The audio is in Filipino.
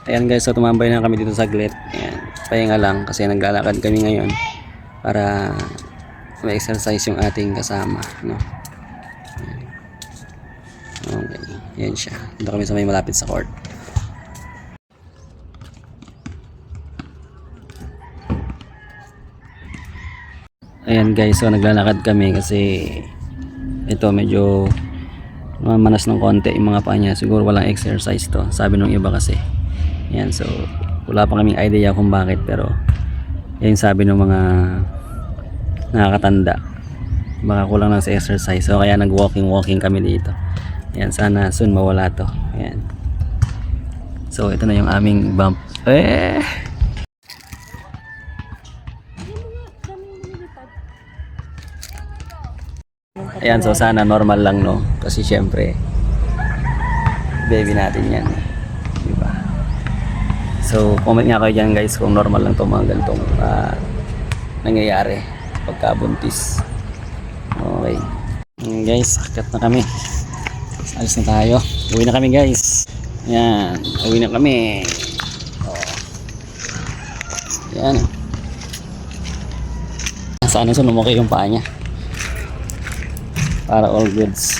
Ayan guys, so tumambay na kami dito saglit. Ayan, pahinga lang kasi naglalakad kami ngayon para ma-exercise yung ating kasama, no? Ayan. Okay, ayan siya. Dito kami sa may malapit sa court. Ayan guys, so naglalakad kami kasi ito medyo manas ng konti yung mga paa niya. Siguro walang exercise to, sabi nung iba kasi. Ayan, so wala pa kaming idea kung bakit, pero yan sabi ng mga nakakatanda, baka kulang lang sa exercise, so kaya nag walking kami dito. Ayan, sana soon mawala to. Ayan, so ito na yung aming bump. Ayan, so sana normal lang, no, kasi syempre baby natin yan, diba? So comment nga kayo dyan guys kung normal lang itong mga ganitong nangyayari pagkabuntis. Okay, guys, akyat na kami, alis na tayo, uwi na kami guys. Yan, uwi na kami. Yan, sana lumaki yung paa niya para all goods.